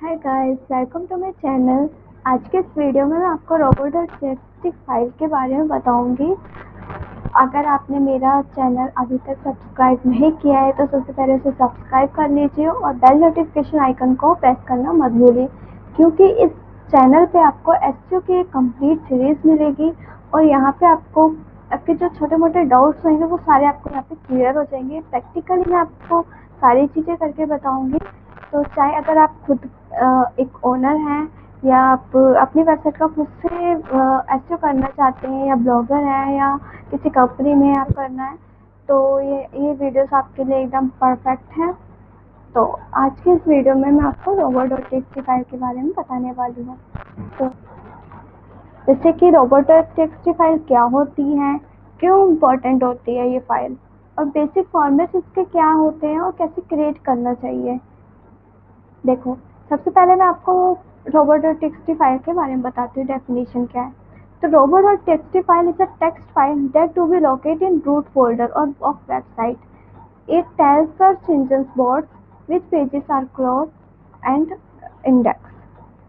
Hi guys, welcome to my channel. आज के इस वीडियो में मैं आपको रोबोट.txt फाइल के बारे में बताऊंगी। अगर आपने मेरा चैनल अभी तक सब्सक्राइब नहीं किया है तो सबसे पहले उसे सब्सक्राइब कर लीजिए और बेल नोटिफिकेशन आइकन को प्रेस करना मत भूलिए, क्योंकि इस चैनल पे आपको एसईओ की एक कंप्लीट सीरीज मिलेगी और यहाँ पे आपको आपके जो छोटे मोटे डाउट्स होंगे वो सारे आपको यहाँ पे क्लियर हो जाएंगे। प्रैक्टिकली मैं आपको सारी चीज़ें करके बताऊंगी। तो चाहे अगर आप खुद एक ओनर हैं या आप अपनी वेबसाइट का खुद से एसईओ करना चाहते हैं या ब्लॉगर हैं या किसी कंपनी में आप करना है, तो ये वीडियोस आपके लिए एकदम परफेक्ट है। तो आज के इस वीडियो में मैं आपको रोबोट.txt फाइल के बारे में बताने वाली हूँ। तो जैसे कि रोबोट.txt फाइल क्या होती है, क्यों इम्पोर्टेंट होती है ये फाइल, और बेसिक फॉर्मेट्स इसके क्या होते हैं और कैसे क्रिएट करना चाहिए। देखो, सबसे पहले मैं आपको रोबोट.txt फाइल के बारे में बताती हूँ, डेफिनेशन क्या है। तो robot file is a text file that to be located in root folder of website. It tells search engines bots which pages are crawled and indexed.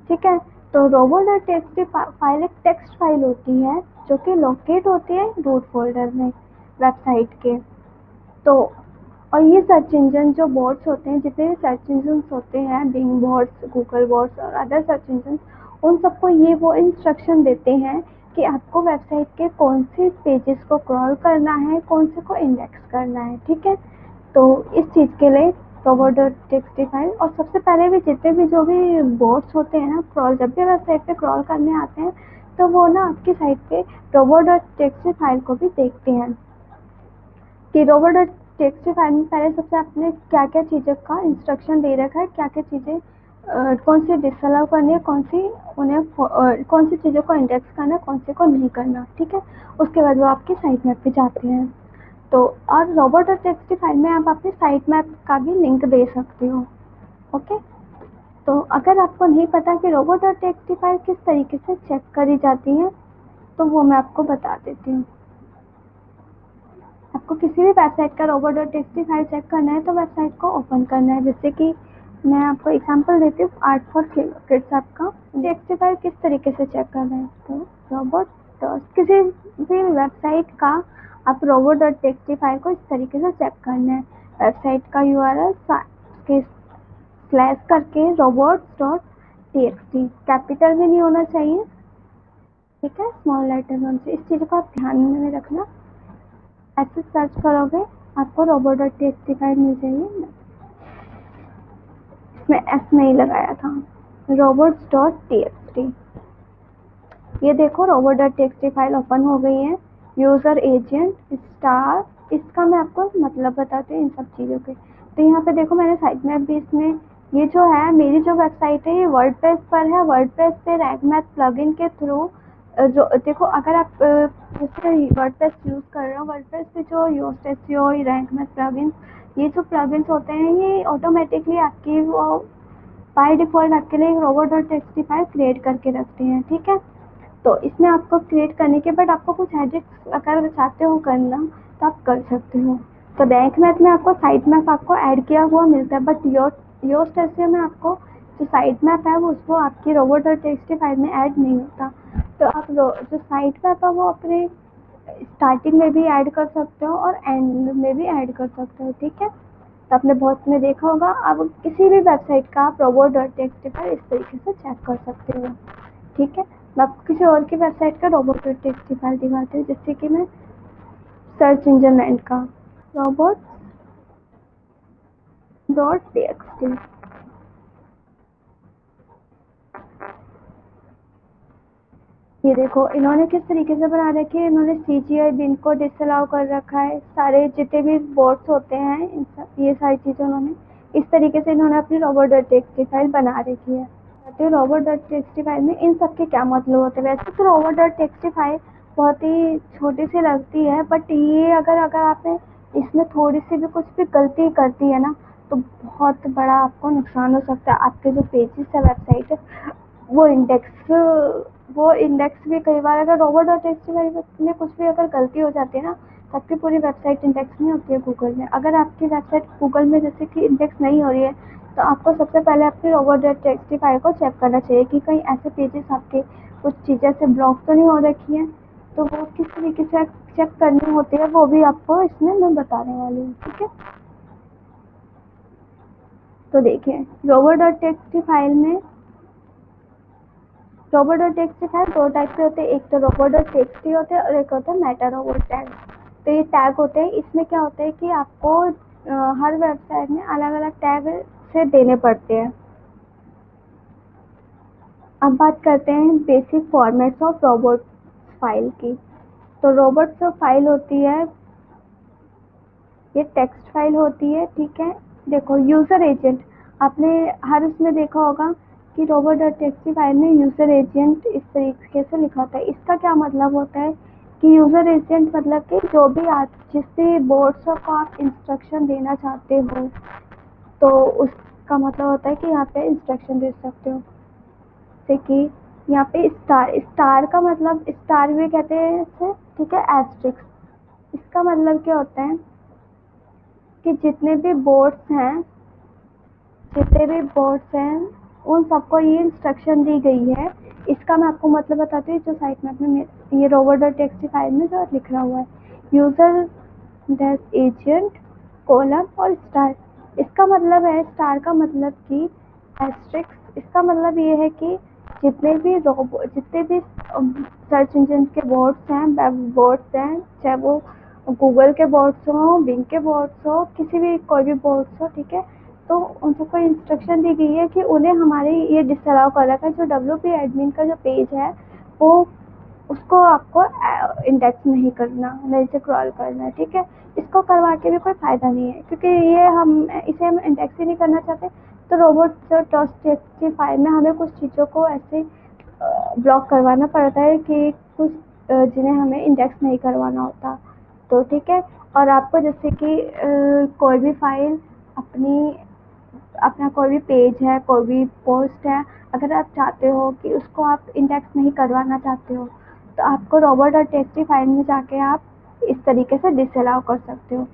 ठीक है, तो रोबोट.txt फाइल एक टेक्स्ट फाइल होती है जो कि लोकेट होती है रूट फोल्डर में वेबसाइट के। तो और ये सर्च इंजन जो बोट्स होते हैं, जितने भी सर्च इंजन होते हैं, बिंग बोट्स, गूगल बोट्स और अदर सर्च इंजन, उन सबको ये वो इंस्ट्रक्शन देते हैं कि आपको वेबसाइट के कौन से पेजेस को क्रॉल करना है, कौन से को इंडेक्स करना है। ठीक है, तो इस चीज़ के लिए रोबोट.txt फाइल, और सबसे पहले भी जितने भी जो भी बोट्स होते हैं ना, क्रॉल जब भी वेबसाइट पे क्रॉल करने आते हैं तो वो ना आपकी साइट पे रोबोट.txt फाइल को भी देखते हैं कि रोबोट.txt फाइल में पहले सबसे आपने क्या क्या चीज़ों का इंस्ट्रक्शन दे रखा है, क्या क्या चीज़ें कौन सी डिसअलाउ करनी है, कौन सी चीज़ों को इंडेक्स करना है, कौन से को नहीं करना। ठीक है, उसके बाद वो आपकी साइट मैप पे जाते हैं। तो और रोबोट.txt फाइल में आप अपने साइट मैप का भी लिंक दे सकते हो। ओके, तो अगर आपको नहीं पता कि रोबोट.txt फाइल किस तरीके से चेक करी जाती है तो वो मैं आपको बता देती हूँ। आपको किसी भी वेबसाइट का रोबोट.txt फाइल चेक करना है तो वेबसाइट को ओपन करना है। जैसे कि मैं आपको एग्जांपल देती हूँ, आर्ट फॉर किड्स ऐप का txt फाइल किस तरीके से चेक करना है। तो किसी भी वेबसाइट का आप रोबोट.txt फाइल को इस तरीके से चेक करना है। वेबसाइट का यूआरएल के स्लैश करके robots.txt, कैपिटल भी नहीं होना चाहिए, ठीक है, स्मॉल लेटर में से। इस चीज़ को आप ध्यान में रखना। ऐसे सर्च करोगे आपको रोबोट.txt फाइल मिल जाएगी। इसमें एस नहीं लगाया था, robots.txt। ये देखो रोबोट.txt फाइल ओपन हो गई है। यूज़र एजेंट स्टार, इसका मैं आपको मतलब बताती हूँ इन सब चीज़ों के। तो यहाँ पे देखो, मैंने साइट मैप भी इसमें, ये जो है मेरी जो वेबसाइट है ये वर्डप्रेस पर है। वर्डप्रेस पे रैंक मैथ प्लगइन के थ्रू जो देखो, अगर आप जैसे वर्डप्रेस यूज़ कर रहे हो, वर्डप्रेस पे जो Yoast SEO, Rank Math plugin, ये जो प्लगइन्स होते हैं ये ऑटोमेटिकली आपकी वो बाय डिफ़ॉल्ट आपके लिए रोबोट.txt फाइल क्रिएट करके रखते हैं। ठीक है, तो इसमें आपको क्रिएट करने के बाद आपको कुछ एडिट्स अगर चाहते हो करना तो आप कर सकते हो। तो रैंक मैथ में आपको साइट मैप आपको ऐड किया हुआ मिलता है, बट योस्ट एसईओ में आपको जो साइट मैप है वो उसको आपकी रोबोट.txt फाइल में ऐड नहीं होता। तो आप जो साइट मैप है वो अपने स्टार्टिंग में भी ऐड कर सकते हो और एंड में भी ऐड कर सकते हो। ठीक है, तो आपने बहुत में देखा होगा। अब किसी भी वेबसाइट का आप रोबोट.txt फाइल इस तरीके से चेक कर सकते हो। ठीक है, मैं आपको किसी और की वेबसाइट का रोबोट.txt फाइल दिखाती हूँ, जैसे कि मैं सर्च इंजन लैंड का रोबोट.txt। ये देखो इन्होंने किस तरीके से बना रखी है। इन्होंने CGI बिन को डिसअलाउ कर रखा है। सारे जितने भी बोट्स होते हैं ये सारी चीज़ें उन्होंने इस तरीके से इन्होंने अपनी रोबोट.txt फाइल बना रखी है। तो रोबोट.txt फाइल में इन सब के क्या मतलब होते हैं। वैसे तो रोबोट.txt फाइल बहुत ही छोटी सी लगती है, बट ये अगर आपने इसमें थोड़ी सी भी कुछ भी गलती करती है ना तो बहुत बड़ा आपको नुकसान हो सकता है। आपके जो पेजेस है वेबसाइट है वो इंडेक्स भी कई बार, अगर रोबोट.txt में कुछ भी अगर गलती हो जाती है ना तो आपकी पूरी वेबसाइट इंडेक्स नहीं होती है गूगल में। अगर आपकी वेबसाइट गूगल में जैसे कि इंडेक्स नहीं हो रही है तो आपको सबसे पहले अपनी robo.txt फाइल को चेक करना चाहिए कि कहीं ऐसे पेजेस आपके कुछ चीज़ें से ब्लॉक तो नहीं हो रखी हैं। तो वो किस तरीके से चेक करनी होती है वो भी आपको इसमें मैं बताने वाली हूँ, ठीक है। तो देखिए robo.txt फाइल में robo.txt फाइल दो टाइप के होते हैं, एक तो robo.txt होते हैं और एक होता है मेटा रोबोट टैग। तो ये टैग होते हैं, इसमें क्या होता है कि आपको हर वेबसाइट में अलग अलग टैग से देने पड़ते हैं। अब बात करते हैं basic formats of robot file की। तो रोबोट जो फाइल होती है ये टेक्स्ट फाइल होती है, ठीक है। देखो यूज़र एजेंट आपने हर उसमें देखा होगा कि robo.txt फाइल में यूज़र एजेंट इस तरीके से लिखा होता है। इसका क्या मतलब होता है कि यूज़र एजेंट मतलब कि जो भी आप जिस भी बोर्ड्स को आप इंस्ट्रक्शन देना चाहते हो तो उसका मतलब होता है कि यहाँ पे इंस्ट्रक्शन दे सकते हो। जैसे कि यहाँ पे स्टार का मतलब स्टार भी कहते हैं इसे, ठीक है। एस्ट्रिक्स इसका मतलब क्या होता है कि जितने भी बोर्ड्स हैं उन सबको ये इंस्ट्रक्शन दी गई है। इसका मैं आपको मतलब बताती हूँ, जो साइट मैप में ये robo.txt फाइल में जो लिखा हुआ है यूज़र डैश एजेंट कोलन और स्टार। इसका मतलब है स्टार का मतलब कि एस्ट्रिक्स इसका मतलब ये है कि जितने भी सर्च इंजन के बोर्ड्स हैं, वेब बोर्ड्स हैं, चाहे वो गूगल के बोर्ड्स हो, बिंग के बोर्ड्स हो, किसी भी कोई भी बोर्ड्स हो, ठीक है। तो उन सबको इंस्ट्रक्शन दी गई है कि उन्हें हमारे ये डिसअलाउ कर रखा है। जो WP एडमिन का जो पेज है वो उसको आपको इंडेक्स नहीं करना, नहीं से क्रॉल करना है, ठीक है। इसको करवा के भी कोई फ़ायदा नहीं है क्योंकि ये इसे हम इंडेक्स ही नहीं करना चाहते। तो robo.txt फाइल में हमें कुछ चीज़ों को ऐसे ब्लॉक करवाना पड़ता है कि कुछ जिन्हें हमें इंडेक्स नहीं करवाना होता। तो ठीक है। और आपको जैसे कि कोई भी फाइल अपना कोई भी पेज है, कोई भी पोस्ट है, अगर आप चाहते हो कि उसको आप इंडेक्स नहीं करवाना चाहते हो तो आपको robo.txt फाइल में जाके आप इस तरीके से डिसअलाउ कर सकते हो,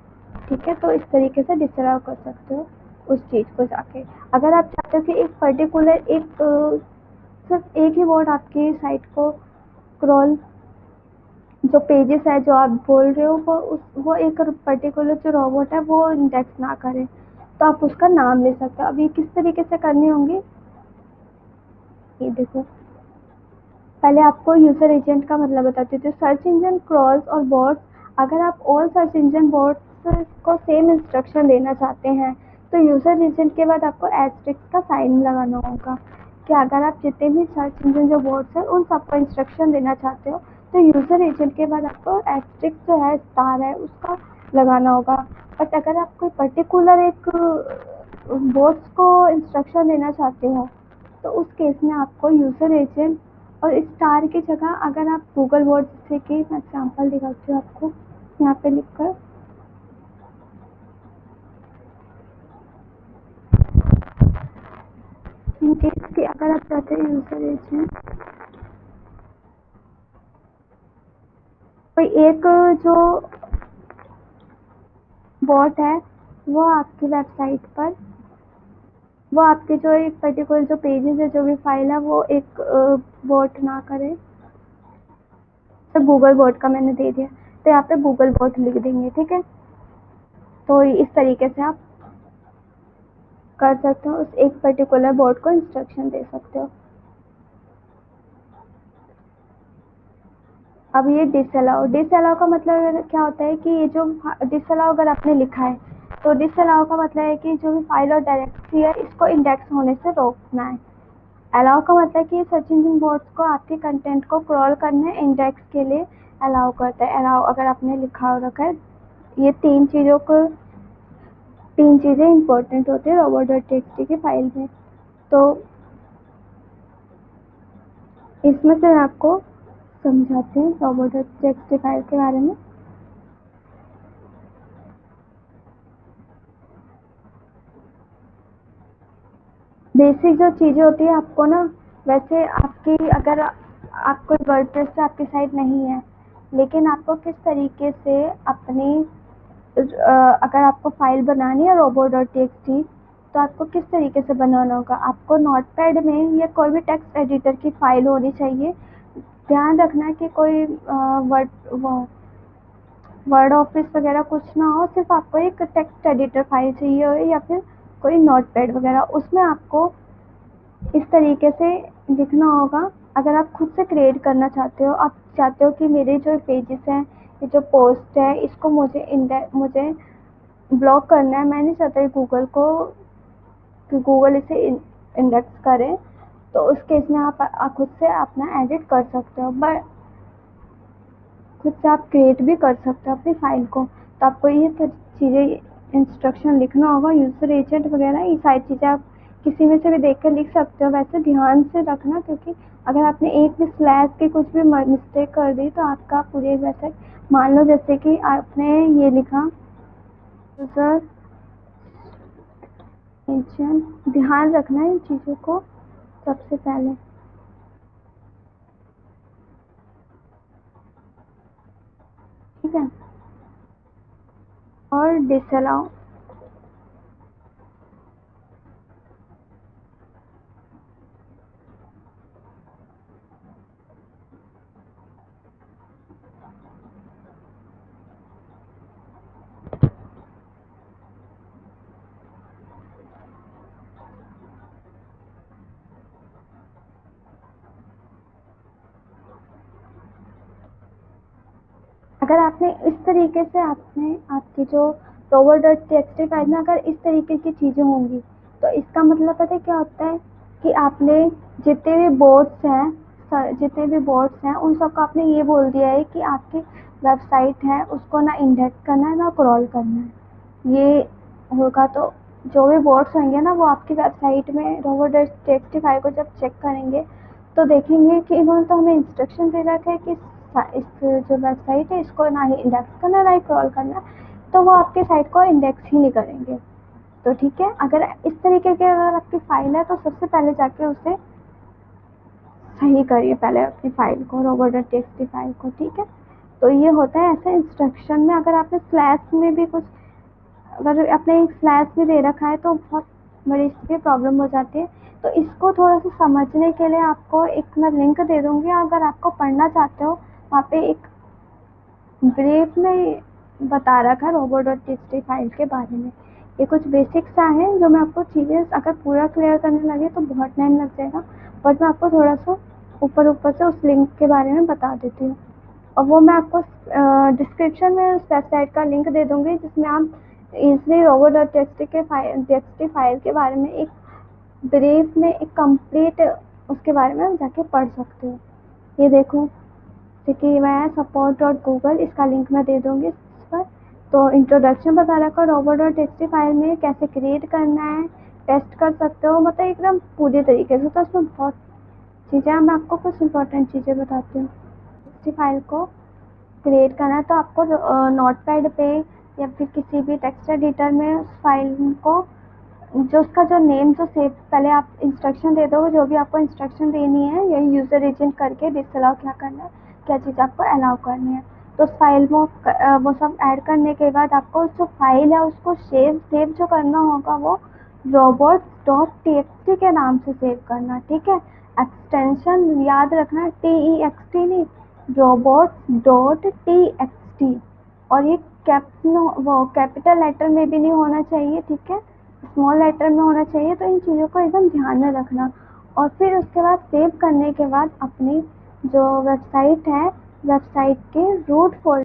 ठीक है। तो इस तरीके से डिसअलाउ कर सकते हो उस चीज़ को जाके। अगर आप चाहते हो कि एक पर्टिकुलर सिर्फ एक ही वर्ड आपकी साइट को क्रॉल जो पेजेस है जो आप बोल रहे हो वो एक पर्टिकुलर जो रोबोट है वो इंडेक्स ना करे तो आप उसका नाम ले सकते हो। अब ये किस तरीके से करनी होंगी, ये देखो पहले आपको यूज़र एजेंट का मतलब बताती हूँ। तो सर्च इंजन क्रॉल्स और बॉट्स, अगर आप ऑल सर्च इंजन बॉट्स को सेम इंस्ट्रक्शन देना चाहते हैं तो यूज़र एजेंट के बाद आपको एस्ट्रिक्स का साइन लगाना होगा कि अगर आप जितने भी सर्च इंजन जो बॉट्स हैं उन सबको इंस्ट्रक्शन देना चाहते हो तो यूज़र एजेंट के बाद आपको एस्ट्रिक्स जो है स्टार है उसका लगाना होगा। बट अगर आप कोई पर्टिकुलर एक बॉट्स को इंस्ट्रक्शन देना चाहते हो तो उस केस में आपको यूज़र एजेंट और स्टार की जगह अगर आप गूगल वर्ड से कि मैं एग्जाम्पल दिखाती हूँ आपको यहाँ पे लिखकर, इन केस की अगर आप चाहते हैं यूज़र एजेंट कोई एक जो बॉट है वो आपकी वेबसाइट पर वो आपके जो एक पर्टिकुलर जो पेजेस है जो भी फाइल है वो एक बॉट ना करे। तो गूगल बॉट का मैंने दे दिया तो यहाँ पे गूगल बॉट लिख देंगे, ठीक है। तो इस तरीके से आप कर सकते हो, उस एक पर्टिकुलर बॉट को इंस्ट्रक्शन दे सकते हो। अब ये डिसअलाउ का मतलब क्या होता है कि ये जो डिसअलाउ अगर आपने लिखा है तो डिसअलाउ का मतलब है कि जो भी फाइल और डायरेक्टरी है इसको इंडेक्स होने से रोकना है। अलाउ का मतलब कि सर्च इंजन बोर्ड्स को आपके कंटेंट को क्रॉल करने इंडेक्स के लिए अलाउ करता है। अलाउ अगर आपने लिखा हो रखा है, ये तीन चीज़ें इंपॉर्टेंट होती है robo.txt की फाइल में। तो इसमें से मैं आपको समझाती हूँ robo.txt फाइल के बारे में। बेसिक जो चीज़ें होती है आपको ना, वैसे आपकी अगर आपको वर्डप्रेस से आपकी साइट नहीं है लेकिन आपको किस तरीके से अपनी अगर आपको फाइल बनानी है robo.txt तो आपको किस तरीके से बनाना होगा, आपको नोटपैड में या कोई भी टेक्स्ट एडिटर की फ़ाइल होनी चाहिए। ध्यान रखना है कि कोई वर्ड ऑफिस वगैरह कुछ ना हो, सिर्फ आपको एक टेक्स्ट एडिटर फाइल चाहिए हो या फिर कोई नोटपैड वगैरह। उसमें आपको इस तरीके से लिखना होगा। अगर आप खुद से क्रिएट करना चाहते हो, आप चाहते हो कि मेरे जो पेजेस हैं, ये जो पोस्ट है, इसको मुझे ब्लॉक करना है, मैं नहीं चाहता गूगल को कि गूगल इसे इंडेक्स करे, तो उस केस में आप खुद से अपना एडिट कर सकते हो, बट खुद से आप क्रिएट भी कर सकते हो अपनी फ़ाइल को। तो आपको ये चीज़ें इंस्ट्रक्शन लिखना होगा, यूज़र एजेंट वगैरह, ये सारी चीज़ें आप किसी में से भी देख कर लिख सकते हो। वैसे ध्यान से रखना, क्योंकि अगर आपने एक भी स्लैश की कुछ भी मिस्टेक कर दी तो आपका पूरे वेबसाइट, मान लो जैसे कि आपने ये लिखा यूज़र एजेंट, ध्यान रखना है इन चीज़ों को सबसे पहले। ठीक है, और डिसअलाउ। अगर आपने इस तरीके से आपकी जो robo.txt फाइल में अगर इस तरीके की चीज़ें होंगी, तो इसका मतलब पता है क्या होता है कि आपने जितने भी बोर्ड्स हैं उन सबको आपने ये बोल दिया है कि आपकी वेबसाइट है उसको ना इंडेक्स करना है ना क्रॉल करना है। ये होगा तो जो भी बोर्ड्स होंगे ना, वो आपकी वेबसाइट में robo.txt फाइल को जब चेक करेंगे तो देखेंगे कि इन्होंने तो हमें इंस्ट्रक्शन दे रखा है कि इस जो वेबसाइट है इसको ना ही इंडेक्स करना ना ही क्रॉल करना, तो वो आपके साइट को इंडेक्स ही नहीं करेंगे। तो ठीक है, अगर इस तरीके की अगर आपकी फ़ाइल है तो सबसे पहले जाके उसे सही करिए, पहले अपनी फ़ाइल को, robo.txt फाइल को। ठीक है, तो ये होता है ऐसे इंस्ट्रक्शन में। अगर आपने स्लैश में भी कुछ, अगर आपने एक स्लैश भी दे रखा है तो बहुत बड़ी इसकी प्रॉब्लम हो जाती है। तो इसको थोड़ा सा समझने के लिए आपको एक मैं लिंक दे दूँगी, अगर आपको पढ़ना चाहते हो, वहाँ पे एक ब्रीफ में बता रखा है robo.txt फाइल के बारे में। ये कुछ बेसिक सा है जो मैं आपको चीज़ें अगर पूरा क्लियर करने लगे तो बहुत टाइम लग जाएगा, बट मैं आपको थोड़ा सा ऊपर ऊपर से उस लिंक के बारे में बता देती हूँ, और वो मैं आपको डिस्क्रिप्शन में उस वेबसाइट का लिंक दे दूँगी, जिसमें आप ईज़िली robo.txt फाइल के बारे में एक ब्रीफ में एक कंप्लीट उसके बारे में जाके पढ़ सकते हो। ये देखो, जैसे कि मैं support.google, इसका लिंक मैं दे दूँगी इस पर। तो इंट्रोडक्शन बता रखा है robo.txt फाइल में कैसे क्रिएट करना है, टेस्ट कर सकते हो, मतलब एकदम पूरी तरीके से। तो उसमें बहुत चीज़ें हैं, मैं आपको कुछ इंपॉर्टेंट चीज़ें बताती हूँ। txt फाइल को क्रिएट करना है तो आपको नोटपैड पे या फिर किसी भी टेक्स्ट एडिटर में उस फाइल को, जो उसका जो नेम जो सेव, पहले आप इंस्ट्रक्शन दे दोगे, जो भी आपको इंस्ट्रक्शन देनी है, यही यूज़र एजेंट करके डिसअलाउ क्या करना है, क्या चीज़ आपको अलाउ करनी है। तो उस फाइल में वो सब ऐड करने के बाद आपको जो फाइल है उसको सेव जो करना होगा वो robots.txt के नाम से सेव करना। ठीक है, एक्सटेंशन याद रखना, TEXT नहीं, robots.txt, और ये कैपिटल लेटर में भी नहीं होना चाहिए। ठीक है, स्मॉल लेटर में होना चाहिए। तो इन चीज़ों को एकदम ध्यान में रखना। और फिर उसके बाद सेव करने के बाद अपनी जो वेबसाइट है, वेबसाइट के root folder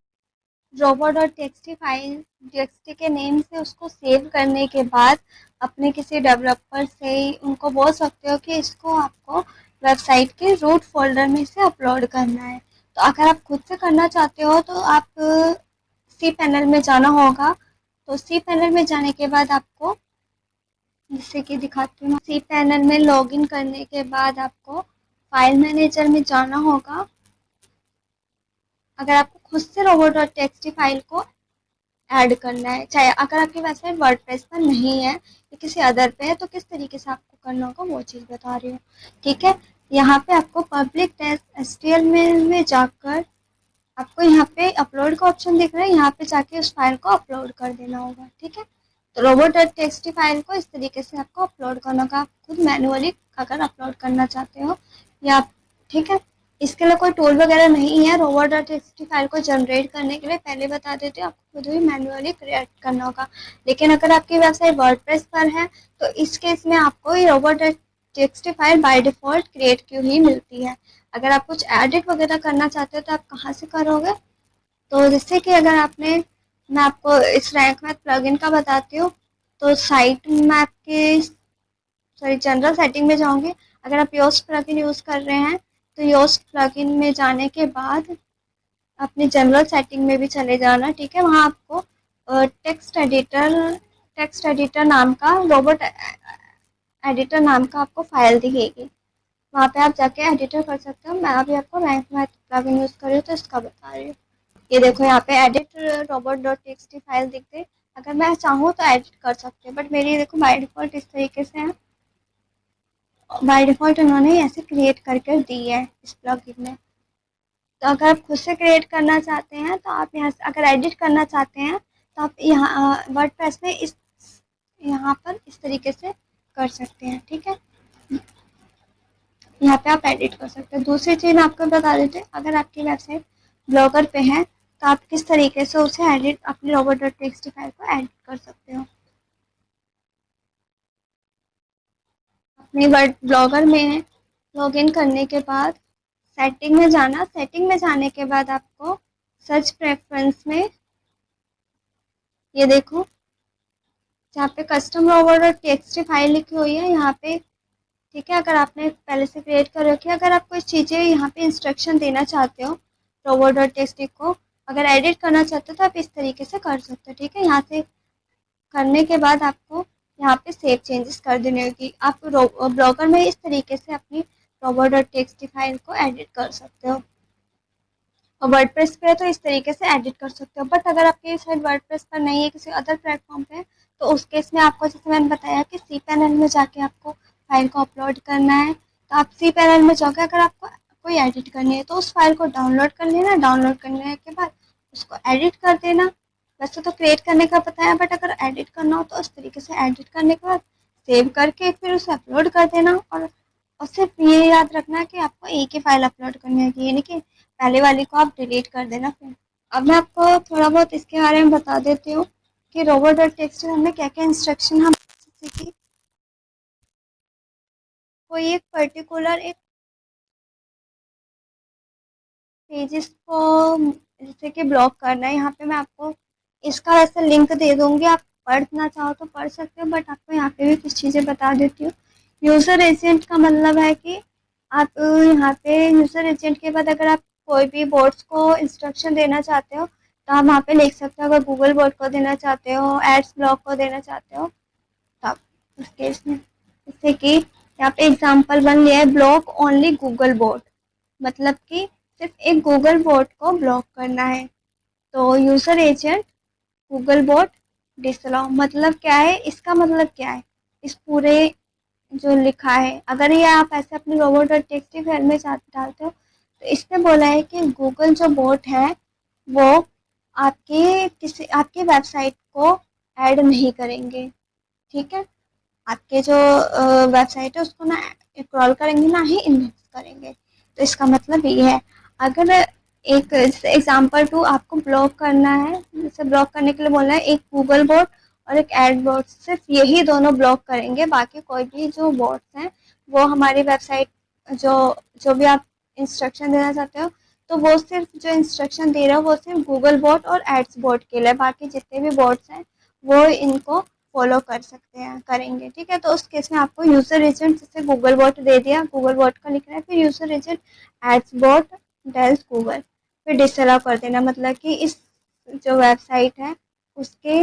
robo.txt file txt के नेम से उसको सेव करने के बाद अपने किसी डेवलपर से उनको बोल सकते हो कि इसको आपको वेबसाइट के रूट फोल्डर में से अपलोड करना है। तो अगर आप खुद से करना चाहते हो तो आप सी पैनल में जाना होगा। तो सी पैनल में जाने के बाद आपको, जैसे कि दिखाती हूँ, सी पैनल में लॉगिन करने के बाद आपको फाइल मैनेजर में जाना होगा। अगर आपको खुद से robo.txt फाइल को ऐड करना है, चाहे अगर आपकी वेबसाइट वर्डप्रेस पर नहीं है या किसी अदर पे है, तो किस तरीके से आपको करना होगा वो चीज़ बता रही हूँ। ठीक है, यहाँ पे आपको पब्लिक टेस्ट HTML में जाकर आपको यहाँ पे अपलोड का ऑप्शन दिख रहा है, यहाँ पे जाके उस फाइल को अपलोड कर देना होगा। ठीक है, तो robo.txt फाइल को इस तरीके से आपको अपलोड करना होगा, आप खुद मैनुअली अगर अपलोड करना चाहते हो या ठीक है। इसके लिए कोई टूल वगैरह नहीं है robo.txt फाइल को जनरेट करने के लिए, पहले बता देते हो आपको खुद ही मैनुअली क्रिएट करना होगा। लेकिन अगर आपकी वेबसाइट वर्डप्रेस पर है तो इस केस में आपको ये robo.txt file by default create क्यों ही मिलती है। अगर आप कुछ एडिट वगैरह करना चाहते हो तो आप कहाँ से करोगे, तो जैसे कि अगर आपने, मैं आपको इस रैंक मैथ प्लगइन का बताती हूँ। तो साइट मैप के जनरल सेटिंग में जाओगे। अगर आप योस्ट प्लगइन यूज़ कर रहे हैं तो योस्ट प्लगइन में जाने के बाद अपनी जनरल सेटिंग में भी चले जाना, ठीक है। वहाँ आपको टेक्स्ट एडिटर नाम का रोबोट एडिटर नाम का आपको फाइल दिखेगी, वहाँ पे आप जाके एडिटर कर सकते हो। मैं अभी आपको रैंक मैथ प्लगइन यूज़ कर रही हूँ तो इसका बता रही हूँ। ये देखो यहाँ पे एडिट robot.txt फाइल दिख गई। अगर मैं चाहूँ तो एडिट कर सकते हैं, बट मेरी देखो बाय डिफ़ॉल्ट इस तरीके से है। बाय डिफ़ॉल्ट उन्होंने ऐसे क्रिएट करके दी है इस प्लगइन में। तो अगर आप खुद से क्रिएट करना चाहते हैं तो आप यहाँ से, अगर एडिट करना चाहते हैं तो आप यहाँ वर्डप्रेस में इस यहाँ पर इस तरीके से कर सकते हैं, ठीक है। यहाँ पे आप एडिट कर सकते हैं। दूसरी चीज़ मैं आपको बता देते हैं, अगर आपकी वेबसाइट ब्लॉगर पे है तो आप किस तरीके से उसे एडिट, अपनी robo.txt फाइल को एडिट कर सकते हो। अपने वर्ड ब्लॉगर में लॉगिन करने के बाद सेटिंग में जाना। सेटिंग में जाने के बाद आपको सर्च प्रेफरेंस में ये देखो जहाँ पे कस्टम robo.txt फाइल लिखी हुई है यहाँ पे, ठीक है। अगर आपने पहले से क्रिएट कर रखी है, अगर आप कोई चीज़ें यहाँ पे इंस्ट्रक्शन देना चाहते हो robo.txt को, अगर एडिट करना चाहते हो तो आप इस तरीके से कर सकते हो, ठीक है। यहाँ से करने के बाद आपको यहाँ पे सेव चेंजेस कर देने होगी। आप ब्लॉगर में इस तरीके से अपनी robo.txt फाइल को एडिट कर सकते हो, और वर्डप्रेस पे है तो इस तरीके से एडिट कर सकते हो। बट अगर आपकी साइट वर्डप्रेस पर नहीं है, किसी अदर प्लेटफॉर्म पे है, तो उस केस में आपको, जैसे मैंने बताया कि सी पैनल में जाके आपको फाइल को अपलोड करना है। तो आप सी पैनल में जाओगे, अगर आपको कोई एडिट करनी है तो उस फाइल को डाउनलोड कर लेना। डाउनलोड करने के बाद उसको एडिट कर देना। वैसे तो क्रिएट करने का पता है, बट अगर एडिट करना हो तो उस तरीके से एडिट करने के बाद सेव करके फिर उसे अपलोड कर देना। और सिर्फ ये याद रखना है कि आपको एक ही फाइल अपलोड करनी है, ये नहीं कि पहले वाली को आप डिलीट कर देना फिर। अब मैं आपको थोड़ा बहुत इसके बारे में बता देती हूँ कि robo.txt में क्या क्या इंस्ट्रक्शन हम, जैसे कि कोई एक पर्टिकुलर एक पेजेस को जैसे कि ब्लॉक करना है, यहाँ पे मैं आपको इसका वैसे लिंक दे दूँगी, आप पढ़ना चाहो तो पढ़ सकते हो, बट आपको यहाँ पे भी कुछ चीज़ें बता देती हूँ। यूज़र एजेंट का मतलब है कि आप यहाँ पे यूज़र एजेंट के बाद अगर आप कोई भी बोट्स को इंस्ट्रक्शन देना चाहते हो तो आप वहाँ पे लिख सकते हो। अगर गूगल बोट को देना चाहते हो, एड्स ब्लॉक को देना चाहते हो, तो आप उस केस में, जैसे कि यहाँ पे एग्जाम्पल 1 लिया है, ब्लॉक ओनली गूगल बोट, मतलब कि सिर्फ एक गूगल बोट को ब्लॉक करना है। तो user agent Google boat disallow, मतलब क्या है, इसका मतलब क्या है, इस पूरे जो लिखा है, अगर ये आप ऐसे अपनी robo.txt फाइल में डालते हो तो इसने बोला है कि गूगल जो बोट है वो आपकी वेबसाइट को ऐड नहीं करेंगे, ठीक है। आपके जो वेबसाइट है उसको ना क्रॉल करेंगे, ना ही इंडेक्स करेंगे। तो इसका मतलब ये है। अगर एक एग्जांपल 2 आपको ब्लॉक करना है, जैसे ब्लॉक करने के लिए बोलना है एक गूगल बोट और एक एड बोट, सिर्फ यही दोनों ब्लॉक करेंगे, बाकी कोई भी जो बोट्स हैं वो हमारी वेबसाइट, जो जो भी आप इंस्ट्रक्शन देना चाहते हो, तो वो सिर्फ जो इंस्ट्रक्शन दे रहा हो वो सिर्फ गूगल बोट और एड्स बोट के लिए, बाकी जितने भी बोट्स हैं वो इनको फॉलो कर सकते हैं, करेंगे, ठीक है। तो उस केस में आपको यूज़र एजेंट, जैसे गूगल बोट दे दिया, गूगल बोट का लिखना है, फिर यूज़र एजेंट एड्स बोट डेल्स गूगल, फिर डिसअलाउ कर देना, मतलब कि इस जो वेबसाइट है उसके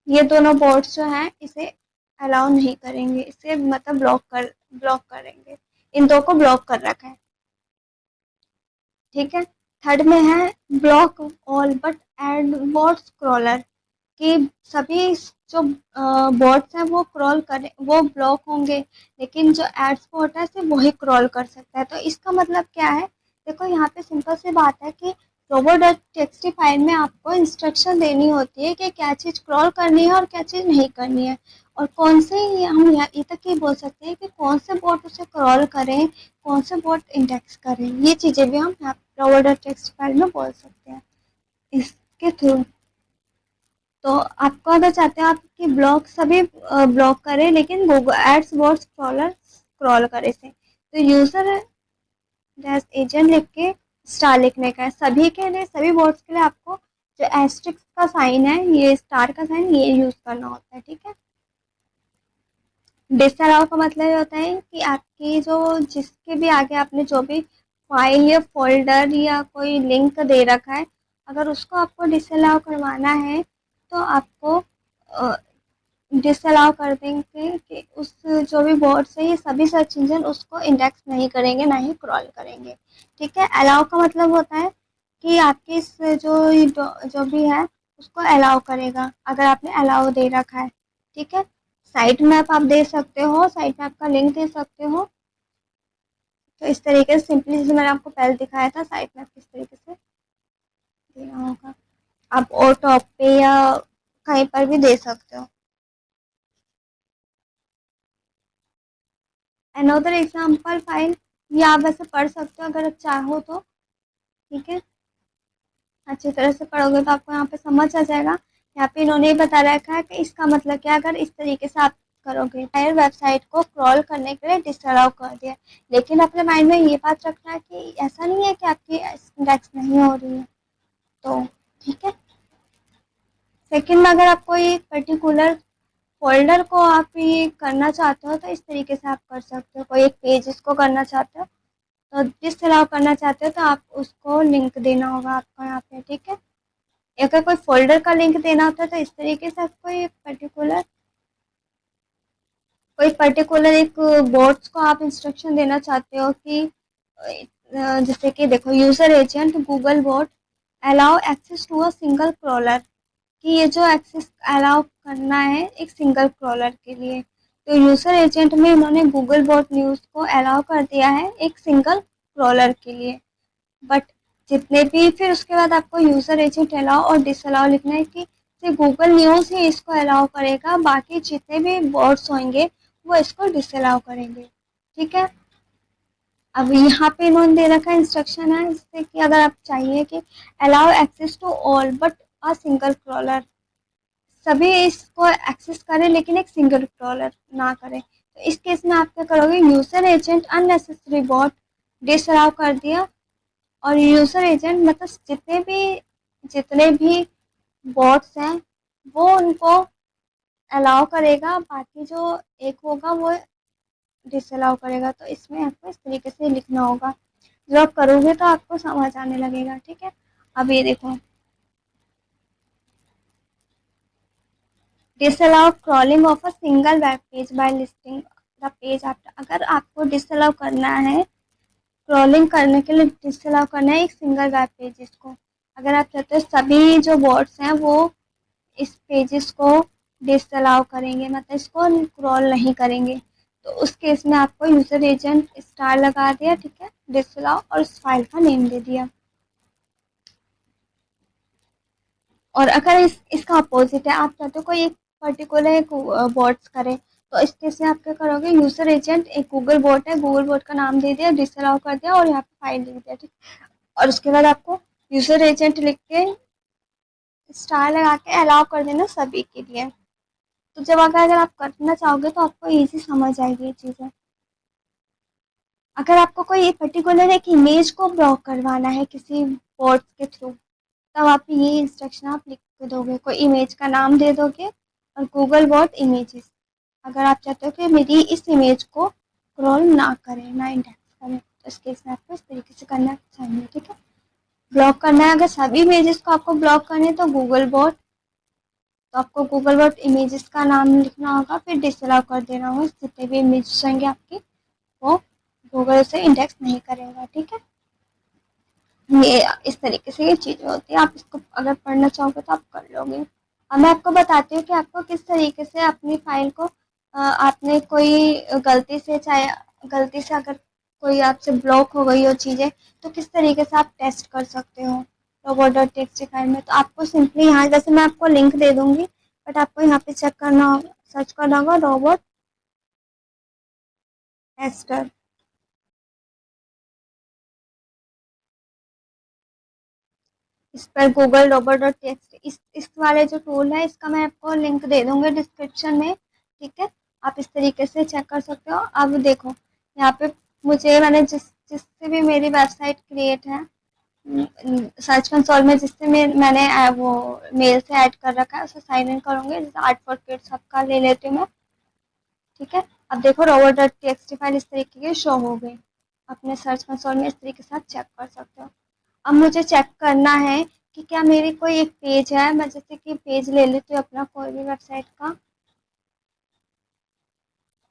ये दोनों बोट्स जो हैं इसे अलाउ नहीं करेंगे, इसे मतलब ब्लॉक करेंगे, इन दो को ब्लॉक कर रखा है, ठीक है। थर्ड में है block all but Ad bot crawler, कि सभी जो बॉट्स हैं वो क्रॉल करें, वो ब्लॉक होंगे, लेकिन जो एड्स बॉट है सिर्फ वही क्रॉल कर सकता है। तो इसका मतलब क्या है, देखो यहाँ पे सिंपल सी बात है कि robo.txt फाइल में आपको इंस्ट्रक्शन देनी होती है कि क्या चीज़ क्रॉल करनी है और क्या चीज़ नहीं करनी है, और कौन से हम यहाँ ये तक ये बोल सकते हैं कि कौन से बॉट उसे क्रॉल करें, कौन से बॉट इंडेक्स करें। ये चीज़ें भी हम यहाँ robo.txt फाइल में बोल सकते हैं इसके थ्रू। तो आपको अगर चाहते हैं आपकी ब्लॉग सभी ब्लॉक करें लेकिन गूगल एड्स बॉट्स क्रॉल करे इसे, तो यूज़र डैश एजेंट लिख के स्टार लिखने का है। सभी के लिए, सभी बोर्ड्स के लिए आपको जो एस्ट्रिक्स का साइन है, ये स्टार का साइन, ये यूज़ करना होता है, ठीक है। डिसअलाउ का मतलब ये होता है कि आपकी जो जिसके भी आगे आपने जो भी फाइल या फोल्डर या कोई लिंक दे रखा है, अगर उसको आपको डिसअलाउ करवाना है तो आपको डिसअलाउ कर देंगे कि उस जो भी बोर्ड से ये सभी सर्च इंजन उसको इंडेक्स नहीं करेंगे, ना ही क्रॉल करेंगे, ठीक है। अलाउ का मतलब होता है कि आपकी इस जो भी है उसको अलाउ करेगा, अगर आपने अलाउ दे रखा है, ठीक है। साइट मैप आप दे सकते हो, साइट मैप का लिंक दे सकते हो। तो इस तरीके से सिंपली, जैसे मैंने आपको पहले दिखाया था साइट मैप किस तरीके से देना होगा, आप और टॉप पे या कहीं पर भी दे सकते हो। अनदर एग्जाम्पल फाइल, ये आप वैसे पढ़ सकते हो अगर आप चाहो तो, ठीक है। अच्छी तरह से पढ़ोगे तो आपको यहाँ पे समझ आ जाएगा। यहाँ पे इन्होंने बता रखा है कि इसका मतलब क्या, अगर इस तरीके से आप करोगे, फायर वेबसाइट को क्रॉल करने के लिए डिसअलाउ कर दिया, लेकिन अपने माइंड में ये बात रखना है कि ऐसा नहीं है कि आपकी इंडेक्स नहीं हो रही है, तो ठीक है। सेकंड में अगर आपको ये पर्टिकुलर फोल्डर को आप ये करना चाहते हो तो इस तरीके से आप कर सकते हो। कोई एक पेज इसको करना चाहते हो तो जिस तरह आप करना चाहते हो तो आप उसको लिंक देना होगा आपको यहाँ पे, ठीक है। अगर कोई फोल्डर का लिंक देना होता है तो इस तरीके से आपको एक पर्टिकुलर एक बोर्ड्स को आप इंस्ट्रक्शन देना चाहते हो कि जैसे कि देखो, user agent Google bot allow access to a single crawler, कि ये जो एक्सेस अलाउ करना है एक सिंगल क्रॉलर के लिए, तो यूज़र एजेंट में इन्होंने गूगल बॉट न्यूज़ को अलाउ कर दिया है एक सिंगल क्रॉलर के लिए। बट जितने भी, फिर उसके बाद आपको यूज़र एजेंट अलाउ और डिसअलाउ लिखना है कि सिर्फ गूगल न्यूज़ ही इसको अलाउ करेगा, बाकी जितने भी बॉट्स होंगे वो इसको डिसअलाउ करेंगे, ठीक है। अब यहाँ पे इन्होंने दे रखा इंस्ट्रक्शन है जिससे कि अगर आप चाहिए कि allow access to all but a single crawler, सभी इसको एक्सेस करें लेकिन एक सिंगल क्रॉलर ना करें, तो इस केस में आप क्या करोगे, user agent unnecessary bot disallow कर दिया, और यूज़र एजेंट मतलब जितने भी बॉट्स हैं वो उनको अलाउ करेगा, बाकी जो एक होगा वो डिसअलाउ करेगा। तो इसमें आपको इस तरीके से लिखना होगा, जब आप करोगे तो आपको समझ आने लगेगा, ठीक है। अब ये देखो, disallow crawling of a single web page by listing the page after, अगर आपको डिसअलाउ करना है, क्रॉलिंग करने के लिए डिसअलाउ करना है एक सिंगल वेब पेजेस को, अगर आप चाहते हो सभी जो बॉट्स हैं वो इस पेजेस को डिसअलाउ करेंगे, मतलब इसको क्रॉल नहीं करेंगे, तो उस केस में आपको यूज़र एजेंट स्टार लगा दिया, ठीक है, डिसअलाउ, और इस फाइल का नेम दे दिया। और अगर इसका अपोजिट है, आप चाहते हो कोई एक पर्टिकुलर एक बॉट्स करे, तो इस केस में आप क्या करोगे, यूजर एजेंट एक गूगल बॉट है, गूगल बॉट का नाम दे दिया, डिसअलाउ कर दिया, और यहाँ पे फाइल लिख दिया, ठीक। और उसके बाद आपको यूजर एजेंट लिख के स्टार लगा के अलाउ कर देना सभी के लिए। तो जब अगर आप करना चाहोगे तो आपको इजी समझ आएगी ये चीज़ें। अगर आपको कोई पर्टिकुलर एक इमेज को ब्लॉक करवाना है किसी बॉट के थ्रू, तब आप ये इंस्ट्रक्शन आप लिख के दोगे, कोई इमेज का नाम दे दोगे और गूगल बॉट इमेजेस, अगर आप चाहते हो कि मेरी इस इमेज को क्रॉल ना करें, ना इंडेक्स करें, तो इस केस में आपको इस तरीके से करना चाहिए, ठीक है। ब्लॉक करना है, अगर सभी इमेजेस को आपको ब्लॉक करने हैं तो गूगल बॉट, तो आपको गूगल बॉट इमेजेस का नाम लिखना होगा, फिर डिसअलाउ कर देना होगा, जितने भी इमेजेस होंगे आपकी वो गूगल से इंडेक्स नहीं करेगा, ठीक है। ये इस तरीके से ये चीज़ें होती है, आप इसको अगर पढ़ना चाहोगे तो आप कर लोगे। अब मैं आपको बताती हूँ कि आपको किस तरीके से अपनी फाइल को आपने कोई गलती से, चाहे गलती से अगर कोई आपसे ब्लॉक हो गई हो चीज़ें, तो किस तरीके से आप टेस्ट कर सकते हो। रोबोट डॉट टीएक्सटी फाइल में। तो आपको सिंपली यहाँ, जैसे मैं आपको लिंक दे दूंगी, बट आपको यहाँ पे चेक करना होगा, सर्च करना होगा रोबोट टेस्टर। इस पर गूगल रोबोट डॉट टीएक्सटी, इस वाले जो टूल है इसका मैं आपको लिंक दे दूंगी डिस्क्रिप्शन में, ठीक है। आप इस तरीके से चेक कर सकते हो। अब देखो यहाँ पे मैंने जिससे भी मेरी वेबसाइट क्रिएट है, सर्च कंसोल में जिससे मैंने वो मेल से ऐड कर रखा है, उसे साइन इन करूँगी। जैसे आर्ट फॉर किड्स सबका ले लेती हूँ मैं, ठीक है। अब देखो रोबोट डॉट टीएक्सटी फाइल इस तरीके की शो हो गई। अपने सर्च कंसोल में इस तरीके से आप चेक कर सकते हो। अब मुझे चेक करना है कि क्या मेरी कोई एक पेज है, मैं जैसे कि पेज ले लेती हूँ अपना कोई भी वेबसाइट का,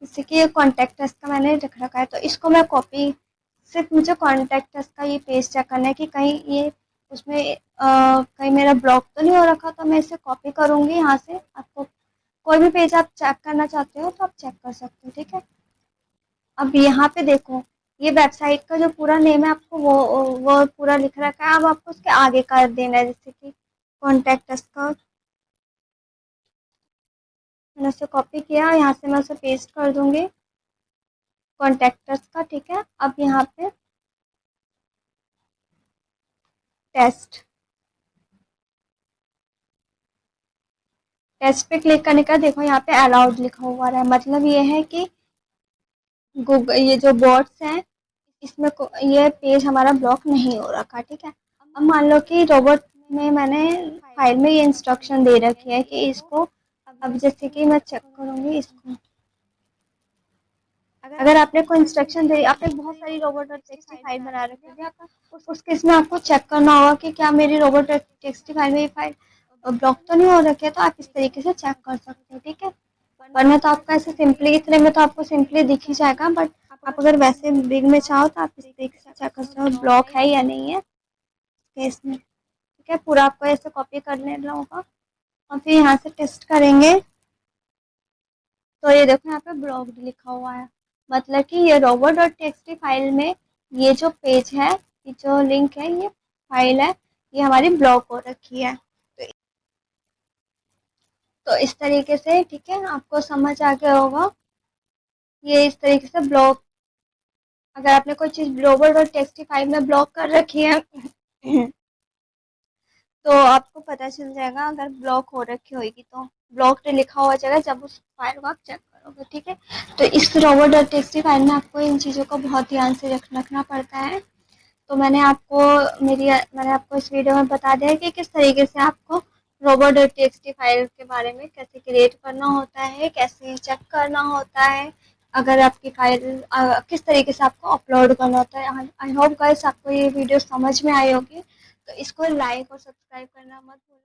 जैसे कि ये कॉन्टैक्ट अस का मैंने रख रखा है, तो इसको मैं कॉपी, सिर्फ मुझे कॉन्टैक्ट अस का ये पेज चेक करना है कि कहीं ये उसमें कहीं मेरा ब्लॉक तो नहीं हो रखा, तो मैं इसे कॉपी करूँगी यहाँ से। आपको कोई भी पेज आप चेक करना चाहते हो तो आप चेक कर सकते हो, ठीक है। अब यहाँ पे देखो, ये वेबसाइट का जो पूरा नेम है आपको वो पूरा लिख रखा है। अब आपको उसके आगे का देना है, जैसे कि कॉन्टैक्ट अस का, मैंने उसे कॉपी किया, यहाँ से मैं उसे पेस्ट कर दूंगी कॉन्टैक्ट अस का, ठीक है। अब यहाँ पे टेस्ट टेस्ट पे क्लिक करने का देखो यहाँ पे अलाउड लिखा हुआ है, मतलब ये है कि गूगल, ये जो बॉट्स हैं इसमें ये पेज हमारा ब्लॉक नहीं हो रखा, ठीक है। अब मान लो कि रोबोट में मैंने फाइल में ये इंस्ट्रक्शन दे रखी है कि इसको, अब जैसे कि मैं चेक करूँगी इसको, अगर आपने कोई इंस्ट्रक्शन दे, आपने बहुत सारी रोबोट डॉट टेक्स्ट फाइल बना रखी है आपका, उस केस में आपको चेक करना होगा कि क्या मेरी रोबोट डॉट टेक्स्ट फाइल में ये फाइल ब्लॉक तो नहीं हो रखी है, तो आप इस तरीके से चेक कर सकते हो, ठीक है। वरना तो आपका ऐसे सिंपली, इतने में तो आपको सिंपली दिख ही जाएगा, बट आप अगर वैसे बिग में चाहो तो आप इस तरीके से चेक कर सकते हो ब्लॉक है या नहीं है केस में, ठीक है। पूरा आपको ऐसे कॉपी कर लेना होगा और फिर यहाँ से टेस्ट करेंगे, तो ये देखो यहाँ पे ब्लॉक्ड लिखा हुआ है, मतलब कि ये रोबोट डॉट टीएक्सटी फाइल में ये जो पेज है, ये जो लिंक है, ये फाइल है, ये हमारी ब्लॉक हो रखी है। तो इस तरीके से, ठीक है, आपको समझ आ गया होगा। ये इस तरीके से ब्लॉक, अगर आपने कोई चीज़ रोबोट डॉट टीएक्सटी फाइल में ब्लॉक कर रखी है तो आपको पता चल जाएगा, अगर ब्लॉक हो रखी होगी तो ब्लॉक्ड लिखा हुआ जाएगा जब उस फाइल को आप चेक करोगे, ठीक है। तो इस रोबोट डॉट टीएक्सटी फाइल में आपको इन चीज़ों का बहुत ध्यान से रखना पड़ता है। तो मैंने आपको इस वीडियो में बता दिया है कि किस तरीके से आपको रोबोट डॉट टीएक्सटी फाइल के बारे में कैसे क्रिएट करना होता है, कैसे चेक करना होता है, अगर आपकी फाइल किस तरीके से आपको अपलोड करना होता है। आई होप गाइस आपको ये वीडियो समझ में आई होगी। तो इसको लाइक और सब्सक्राइब करना मत भूलना।